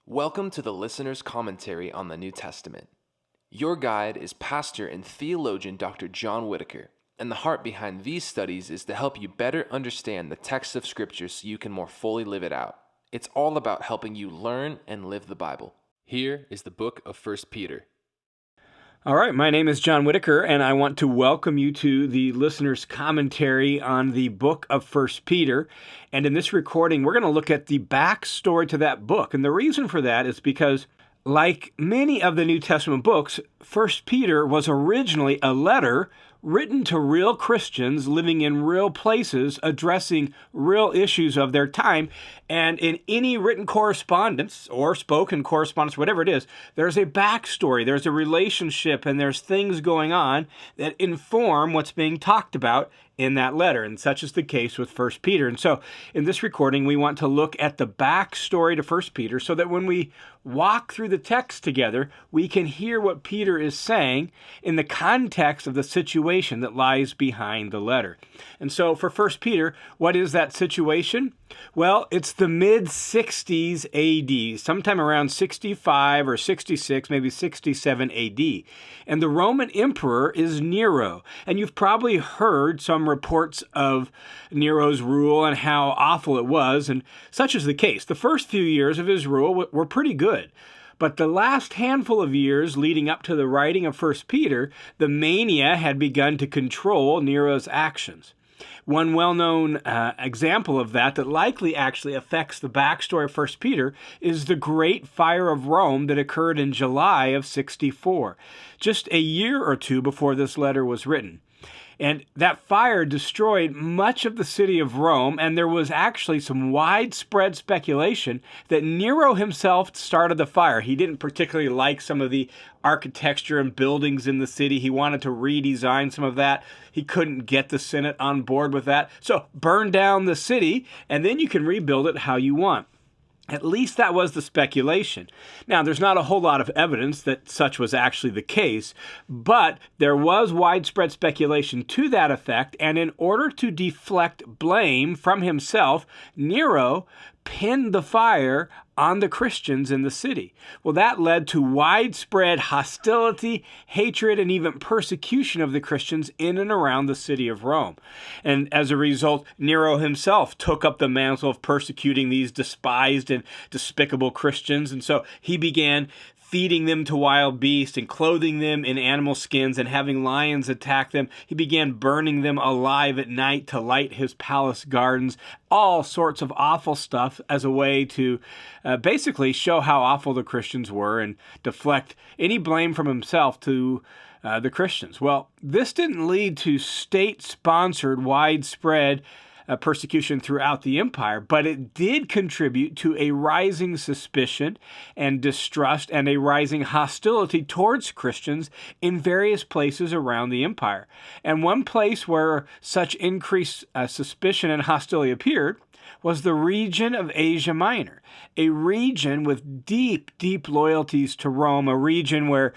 Welcome to the Listener's Commentary on the New Testament. Your guide is pastor and theologian Dr. John Whitaker, and the heart behind these studies is to help you better understand the text of Scripture so you can more fully live it out. It's all about helping you learn and live the Bible. Here is the book of 1 Peter. All right, my name is John Whitaker, and I want to welcome you to the listener's commentary on the book of 1 Peter. And in this recording, we're going to look at the backstory to that book. And the reason for that is because, like many of the New Testament books, 1 Peter was originally a letter written to real Christians living in real places, addressing real issues of their time. And in any written correspondence or spoken correspondence, whatever it is, there's a backstory, there's a relationship, and there's things going on that inform what's being talked about in that letter, and such is the case with 1 Peter. And so in this recording, we want to look at the backstory to 1 Peter so that when we walk through the text together, we can hear what Peter is saying in the context of the situation that lies behind the letter. And so for 1 Peter, what is that situation? Well, it's the mid-60s AD, sometime around 65 or 66, maybe 67 AD. And the Roman emperor is Nero. And you've probably heard some reports of Nero's rule and how awful it was, and such is the case. The first few years of his rule were pretty good. But the last handful of years leading up to the writing of 1 Peter, the mania had begun to control Nero's actions. One well-known example of that likely actually affects the backstory of 1 Peter is the Great Fire of Rome that occurred in July of 64, just a year or two before this letter was written. And that fire destroyed much of the city of Rome, and there was actually some widespread speculation that Nero himself started the fire. He didn't particularly like some of the architecture and buildings in the city. He wanted to redesign some of that. He couldn't get the Senate on board with that. So burn down the city, and then you can rebuild it how you want. At least that was the speculation. Now, there's not a whole lot of evidence that such was actually the case, but there was widespread speculation to that effect, and in order to deflect blame from himself, Nero pinned the fire on the Christians in the city. Well, that led to widespread hostility, hatred, and even persecution of the Christians in and around the city of Rome. And as a result, Nero himself took up the mantle of persecuting these despised and despicable Christians. And so he began feeding them to wild beasts and clothing them in animal skins and having lions attack them. He began burning them alive at night to light his palace gardens, all sorts of awful stuff as a way to basically show how awful the Christians were and deflect any blame from himself to the Christians. Well, this didn't lead to state-sponsored widespread persecution throughout the empire, but it did contribute to a rising suspicion and distrust and a rising hostility towards Christians in various places around the empire. And one place where such increased suspicion and hostility appeared was the region of Asia Minor, a region with deep, deep loyalties to Rome, a region where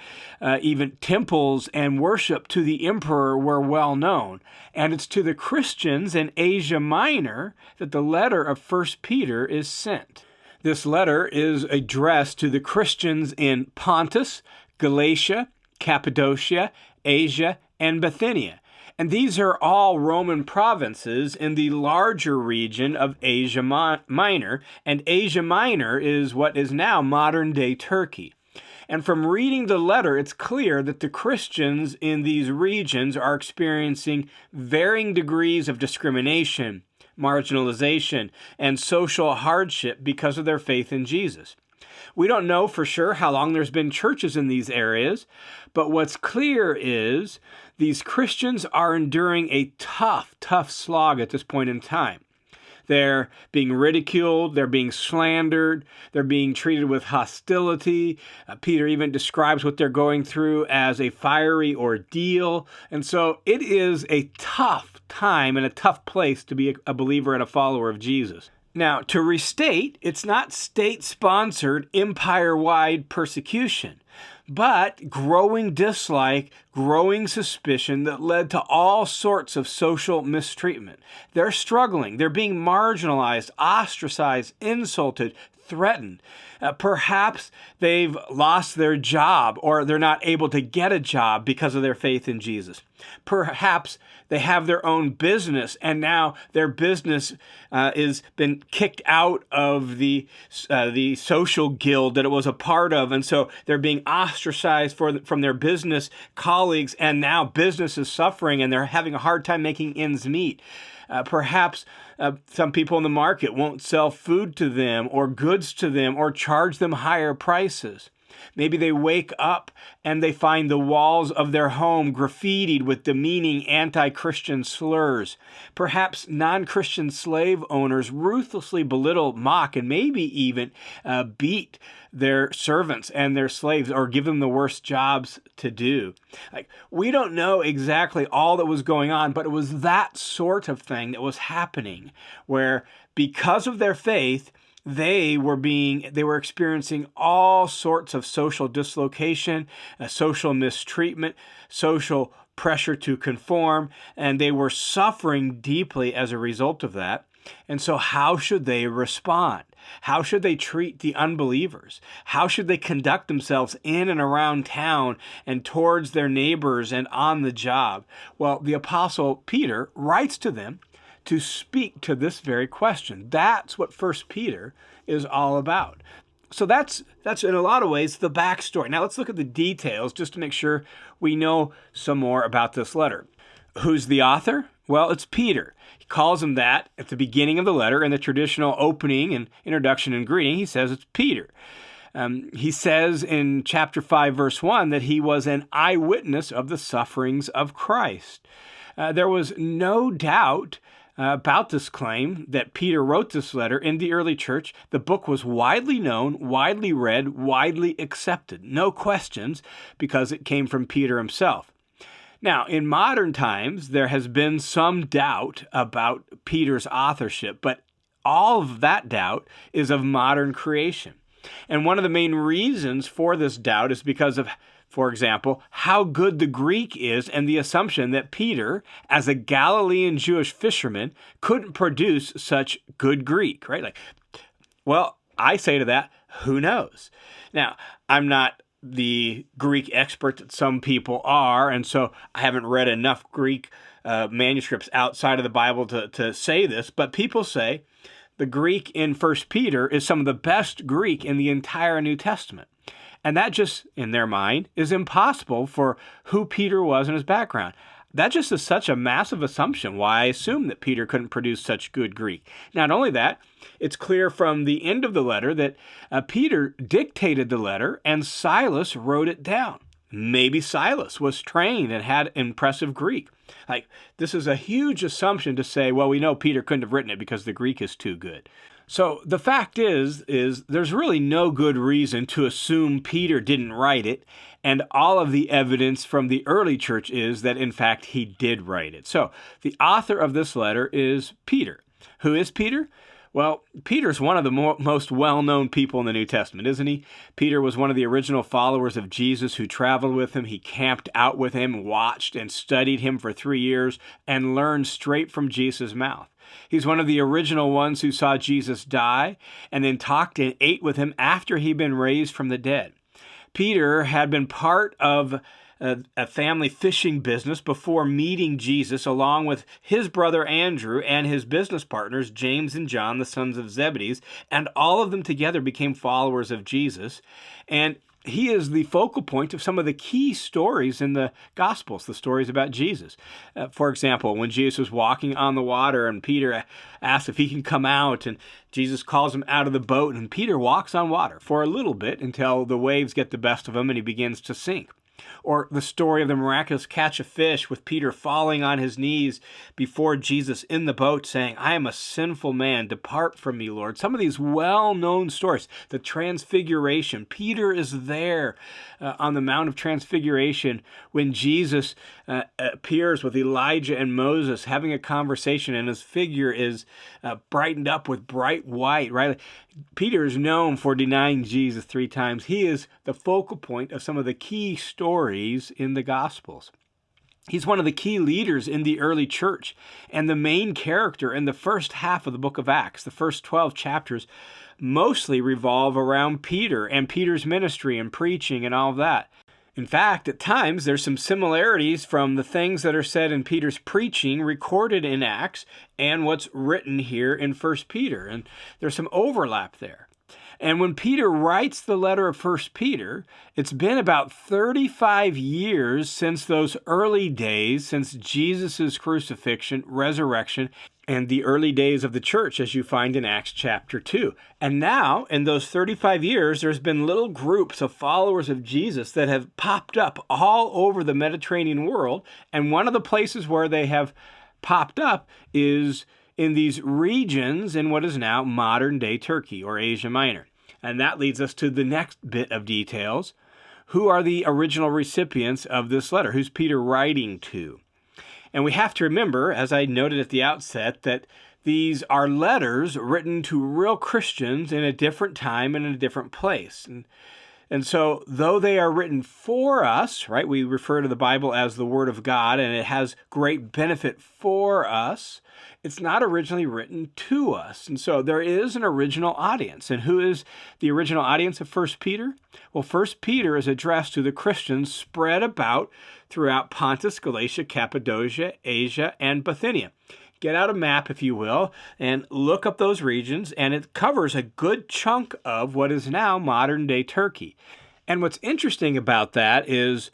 even temples and worship to the emperor were well known. And it's to the Christians in Asia Minor that the letter of 1 Peter is sent. This letter is addressed to the Christians in Pontus, Galatia, Cappadocia, Asia, and Bithynia. And these are all Roman provinces in the larger region of Asia Minor, and Asia Minor is what is now modern-day Turkey. And from reading the letter, it's clear that the Christians in these regions are experiencing varying degrees of discrimination, marginalization, and social hardship because of their faith in Jesus. We don't know for sure how long there's been churches in these areas, but what's clear is these Christians are enduring a tough slog at this point in time. They're being ridiculed, they're being slandered, they're being treated with hostility. Peter even describes what they're going through as a fiery ordeal. And so it is a tough time and a tough place to be a believer and a follower of Jesus. Now, to restate, it's not state-sponsored, empire-wide persecution, but growing dislike, growing suspicion that led to all sorts of social mistreatment. They're struggling. They're being marginalized, ostracized, insulted, threatened. Perhaps they've lost their job, or they're not able to get a job because of their faith in Jesus. Perhaps they have their own business, and now their business is been kicked out of the social guild that it was a part of, and so they're being ostracized from their business colleagues, and now business is suffering, and they're having a hard time making ends meet. Perhaps some people in the market won't sell food to them or goods to them or charge them higher prices. Maybe they wake up and they find the walls of their home graffitied with demeaning anti-Christian slurs. Perhaps non-Christian slave owners ruthlessly belittle, mock, and maybe even beat their servants and their slaves, or give them the worst jobs to do. We don't know exactly all that was going on, but it was that sort of thing that was happening, where because of their faith, they were experiencing all sorts of social dislocation, social mistreatment, social pressure to conform, and they were suffering deeply as a result of that. And so how should they respond? How should they treat the unbelievers? How should they conduct themselves in and around town and towards their neighbors and on the job? Well, the Apostle Peter writes to them to speak to this very question. That's what 1 Peter is all about. So that's in a lot of ways the backstory. Now let's look at the details just to make sure we know some more about this letter. Who's the author? Well, it's Peter. He calls him that at the beginning of the letter. In the traditional opening and introduction and greeting, he says it's Peter. He says in chapter 5, verse 1, that he was an eyewitness of the sufferings of Christ. There was no doubt about this claim that Peter wrote this letter in the early church. The book was widely known, widely read, widely accepted. No questions, because it came from Peter himself. Now, in modern times, there has been some doubt about Peter's authorship, but all of that doubt is of modern creation. And one of the main reasons for this doubt is because of, for example, how good the Greek is, and the assumption that Peter, as a Galilean Jewish fisherman, couldn't produce such good Greek, right? Well, I say to that, who knows? Now, I'm not the Greek expert that some people are, and so I haven't read enough Greek manuscripts outside of the Bible to say this, but people say the Greek in 1 Peter is some of the best Greek in the entire New Testament. And that just, in their mind, is impossible for who Peter was and his background. That just is such a massive assumption, why I assume that Peter couldn't produce such good Greek. Not only that, it's clear from the end of the letter that Peter dictated the letter and Silas wrote it down. Maybe Silas was trained and had impressive Greek. This is a huge assumption to say, well, we know Peter couldn't have written it because the Greek is too good. So the fact is there's really no good reason to assume Peter didn't write it, and all of the evidence from the early church is that, in fact, he did write it. So the author of this letter is Peter. Who is Peter? Well, Peter's one of the most well-known people in the New Testament, isn't he? Peter was one of the original followers of Jesus who traveled with him. He camped out with him, watched and studied him for 3 years, and learned straight from Jesus' mouth. He's one of the original ones who saw Jesus die and then talked and ate with him after he'd been raised from the dead. Peter had been part of a family fishing business before meeting Jesus, along with his brother Andrew and his business partners, James and John, the sons of Zebedee, and all of them together became followers of Jesus. And he is the focal point of some of the key stories in the Gospels, the stories about Jesus. For example, when Jesus was walking on the water and Peter asks if he can come out, and Jesus calls him out of the boat, and Peter walks on water for a little bit until the waves get the best of him and he begins to sink. Or the story of the miraculous catch of fish with Peter falling on his knees before Jesus in the boat saying, "I am a sinful man, depart from me, Lord." Some of these well-known stories. The Transfiguration. Peter is there on the Mount of Transfiguration when Jesus appears with Elijah and Moses having a conversation, and his figure is brightened up with bright white, right? Peter is known for denying Jesus 3 times. He is the focal point of some of the key stories in the Gospels. He's one of the key leaders in the early church and the main character in the first half of the book of Acts, the first 12 chapters mostly revolve around Peter and Peter's ministry and preaching and all of that. In fact, at times there's some similarities from the things that are said in Peter's preaching recorded in Acts and what's written here in 1 Peter, and there's some overlap there. And when Peter writes the letter of 1 Peter, it's been about 35 years since those early days, since Jesus' crucifixion, resurrection, and the early days of the church, as you find in Acts chapter 2. And now, in those 35 years, there's been little groups of followers of Jesus that have popped up all over the Mediterranean world. And one of the places where they have popped up is in these regions in what is now modern-day Turkey or Asia Minor. And that leads us to the next bit of details. Who are the original recipients of this letter? Who's Peter writing to? And we have to remember, as I noted at the outset, that these are letters written to real Christians in a different time and in a different place. And so, though they are written for us, right, we refer to the Bible as the Word of God, and it has great benefit for us, it's not originally written to us. And so there is an original audience. And who is the original audience of 1 Peter? Well, 1 Peter is addressed to the Christians spread about throughout Pontus, Galatia, Cappadocia, Asia, and Bithynia. Get out a map, if you will, and look up those regions, and it covers a good chunk of what is now modern-day Turkey. And what's interesting about that is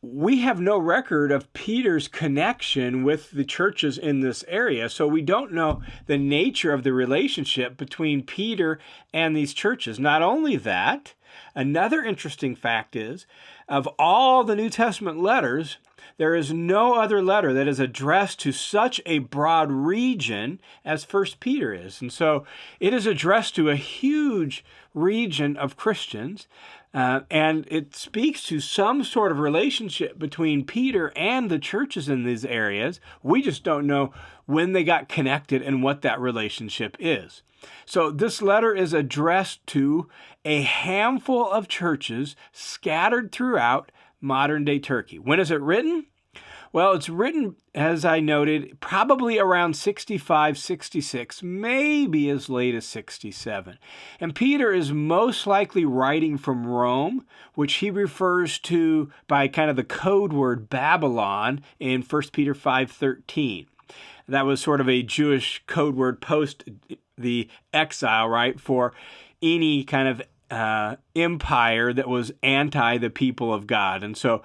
we have no record of Peter's connection with the churches in this area, so we don't know the nature of the relationship between Peter and these churches. Not only that, another interesting fact is, of all the New Testament letters, there is no other letter that is addressed to such a broad region as 1 Peter is. And so it is addressed to a huge region of Christians, and it speaks to some sort of relationship between Peter and the churches in these areas. We just don't know when they got connected and what that relationship is. So this letter is addressed to a handful of churches scattered throughout modern-day Turkey. When is it written? Well, it's written, as I noted, probably around 65, 66, maybe as late as 67. And Peter is most likely writing from Rome, which he refers to by kind of the code word Babylon in 1 Peter 5:13. That was sort of a Jewish code word post the exile, right, for any kind of empire that was anti the people of God. And so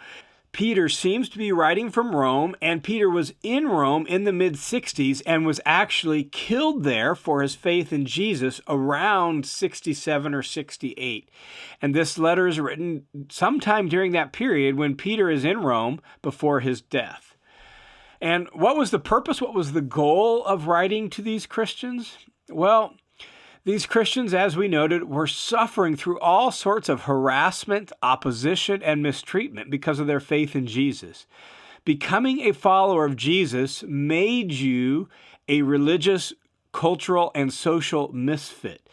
Peter seems to be writing from Rome, and Peter was in Rome in the mid-60s and was actually killed there for his faith in Jesus around 67 or 68. And this letter is written sometime during that period when Peter is in Rome before his death. And what was the purpose? What was the goal of writing to these Christians? Well, these Christians, as we noted, were suffering through all sorts of harassment, opposition, and mistreatment because of their faith in Jesus. Becoming a follower of Jesus made you a religious, cultural, and social misfit.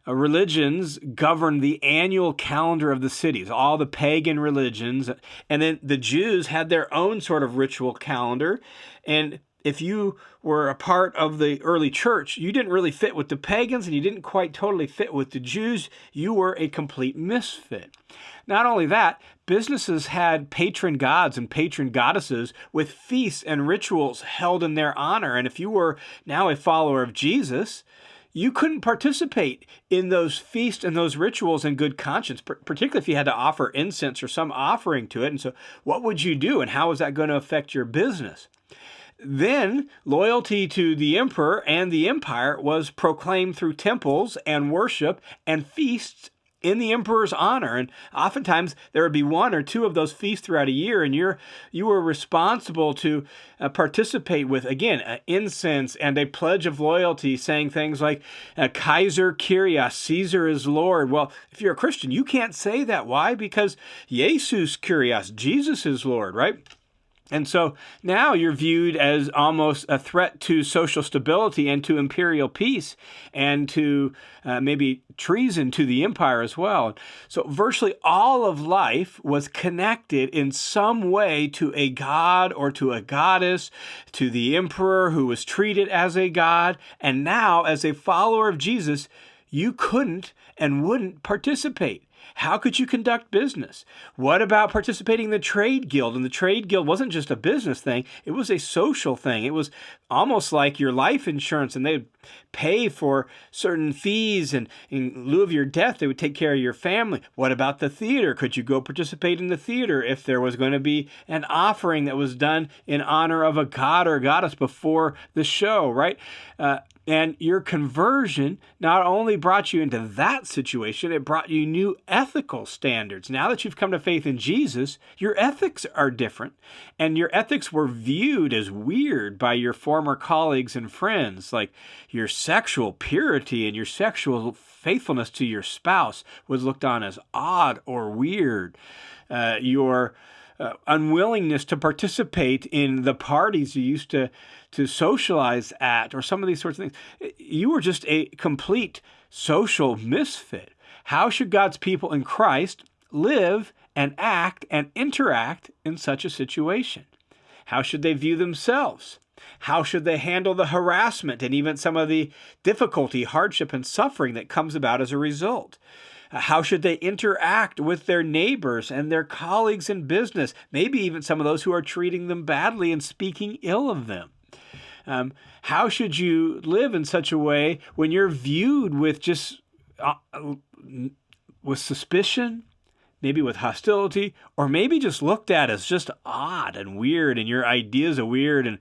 Religions governed the annual calendar of the cities, all the pagan religions, and then the Jews had their own sort of ritual calendar, and if you were a part of the early church, you didn't really fit with the pagans and you didn't quite totally fit with the Jews. You were a complete misfit. Not only that, businesses had patron gods and patron goddesses with feasts and rituals held in their honor. And if you were now a follower of Jesus, you couldn't participate in those feasts and those rituals in good conscience, particularly if you had to offer incense or some offering to it. And so what would you do, and how was that going to affect your business? Then, loyalty to the emperor and the empire was proclaimed through temples and worship and feasts in the emperor's honor. And oftentimes, there would be one or two of those feasts throughout a year, and you were responsible to participate with, again, incense and a pledge of loyalty, saying things like, Kaiser Kyrios, Caesar is Lord. Well, if you're a Christian, you can't say that. Why? Because Jesus Kyrios, Jesus is Lord, right? And so now you're viewed as almost a threat to social stability and to imperial peace and to maybe treason to the empire as well. So virtually all of life was connected in some way to a god or to a goddess, to the emperor who was treated as a god. And now, as a follower of Jesus, you couldn't and wouldn't participate. How could you conduct business? What about participating in the trade guild? And the trade guild wasn't just a business thing, it was a social thing. It was almost like your life insurance, and they'd pay for certain fees, and in lieu of your death, they would take care of your family. What about the theater? Could you go participate in the theater if there was going to be an offering that was done in honor of a god or goddess before the show, right? And your conversion not only brought you into that situation, it brought you new ethical standards. Now that you've come to faith in Jesus, your ethics are different. And your ethics were viewed as weird by your former colleagues and friends. Like your sexual purity and your sexual faithfulness to your spouse was looked on as odd or weird. Your unwillingness to participate in the parties you used to socialize at, or some of these sorts of things. You were just a complete social misfit. How should God's people in Christ live and act and interact in such a situation? How should they view themselves? How should they handle the harassment and even some of the difficulty, hardship, and suffering that comes about as a result? How should they interact with their neighbors and their colleagues in business, maybe even some of those who are treating them badly and speaking ill of them? How should you live in such a way when you're viewed with just with suspicion, maybe with hostility, or maybe just looked at as just odd and weird, and your ideas are weird, and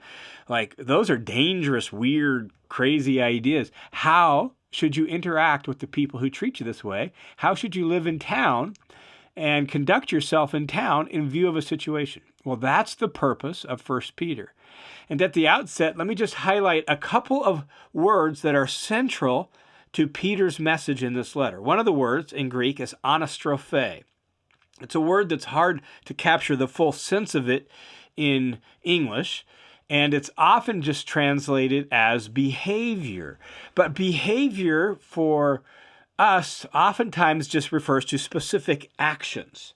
like those are dangerous, weird, crazy ideas? How should you interact with the people who treat you this way? How should you live in town and conduct yourself in town in view of a situation? Well, that's the purpose of 1 Peter. And at the outset, let me just highlight a couple of words that are central to Peter's message in this letter. One of the words in Greek is anastrophe. It's a word that's hard to capture the full sense of it in English, and it's often just translated as behavior. But behavior for us oftentimes just refers to specific actions.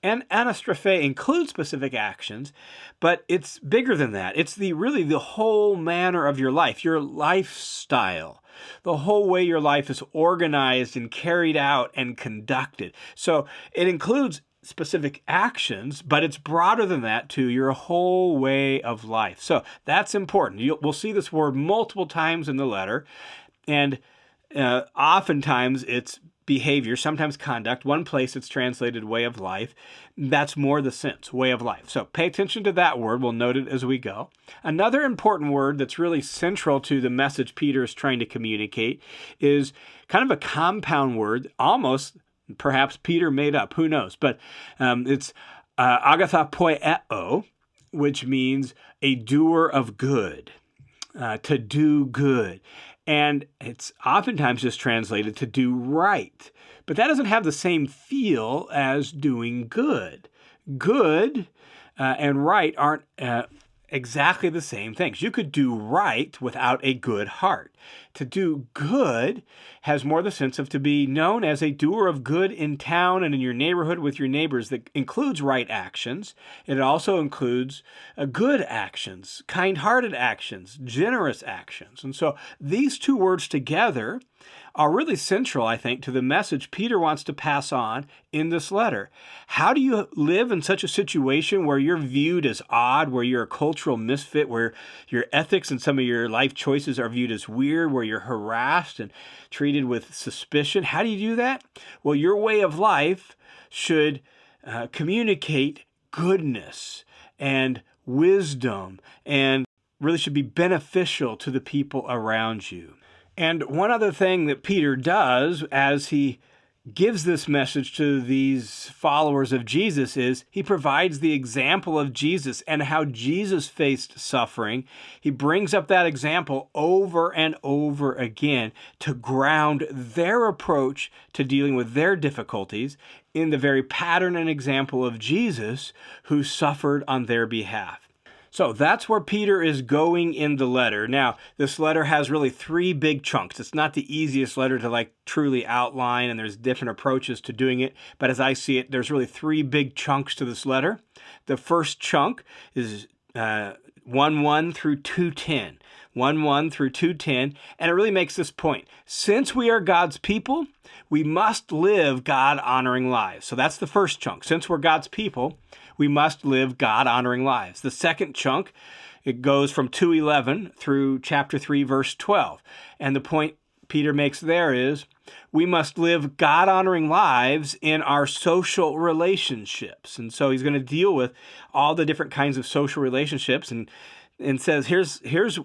And anastrophe includes specific actions, but it's bigger than that. It's really the whole manner of your life, your lifestyle, the whole way your life is organized and carried out and conducted. So it includes specific actions, but it's broader than that to your whole way of life. So that's important. We'll see this word multiple times in the letter, and oftentimes it's behavior, sometimes conduct. One place it's translated way of life. That's more the sense, way of life. So pay attention to that word. We'll note it as we go. Another important word that's really central to the message Peter is trying to communicate is kind of a compound word, almost perhaps Peter made up, who knows? But it's agathapoieo, which means a doer of good, to do good. And it's oftentimes just translated to do right. But that doesn't have the same feel as doing good. Good and right aren't exactly the same things. You could do right without a good heart. To do good has more the sense of to be known as a doer of good in town and in your neighborhood with your neighbors. That includes right actions. It also includes good actions, kind-hearted actions, generous actions. And so these two words together are really central, I think, to the message Peter wants to pass on in this letter. How do you live in such a situation where you're viewed as odd, where you're a cultural misfit, where your ethics and some of your life choices are viewed as weird, where you're harassed and treated with suspicion? How do you do that? Well, your way of life should communicate goodness and wisdom and really should be beneficial to the people around you. And one other thing that Peter does as he gives this message to these followers of Jesus is he provides the example of Jesus and how Jesus faced suffering. He brings up that example over and over again to ground their approach to dealing with their difficulties in the very pattern and example of Jesus who suffered on their behalf. So that's where Peter is going in the letter. Now, this letter has really three big chunks. It's not the easiest letter to truly outline, and there's different approaches to doing it. But as I see it, there's really three big chunks to this letter. The first chunk is 1:1 through 2:10. 1:1 through 2:10, and it really makes this point. Since we are God's people, we must live God-honoring lives. So that's the first chunk. Since we're God's people, we must live God-honoring lives. The second chunk, it goes from 2:11 through chapter 3, verse 12. And the point Peter makes there is we must live God-honoring lives in our social relationships. And so he's going to deal with all the different kinds of social relationships and says, here's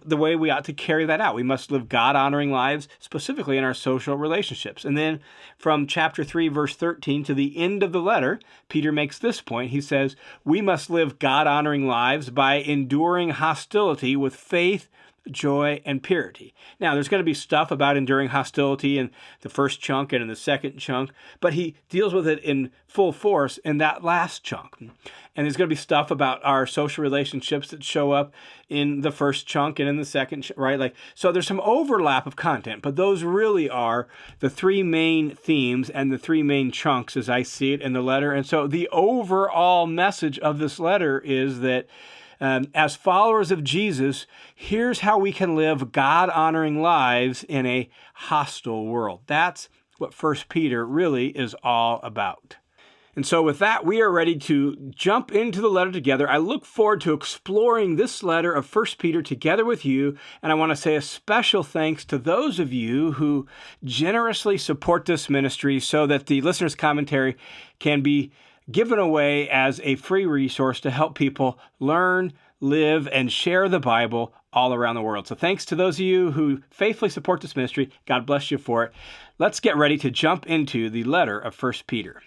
the way we ought to carry that out. We must live God-honoring lives, specifically in our social relationships. And then from chapter 3, verse 13 to the end of the letter, Peter makes this point. He says, we must live God-honoring lives by enduring hostility with faith, joy, and purity. Now, there's going to be stuff about enduring hostility in the first chunk and in the second chunk, but he deals with it in full force in that last chunk. And there's going to be stuff about our social relationships that show up in the first chunk and in the second, right? So there's some overlap of content, but those really are the three main themes and the three main chunks as I see it in the letter. And so the overall message of this letter is that as followers of Jesus, here's how we can live God-honoring lives in a hostile world. That's what 1 Peter really is all about. And so with that, we are ready to jump into the letter together. I look forward to exploring this letter of 1 Peter together with you. And I want to say a special thanks to those of you who generously support this ministry so that the listener's commentary can be given away as a free resource to help people learn, live, and share the Bible all around the world. So thanks to those of you who faithfully support this ministry. God bless you for it. Let's get ready to jump into the letter of 1 Peter.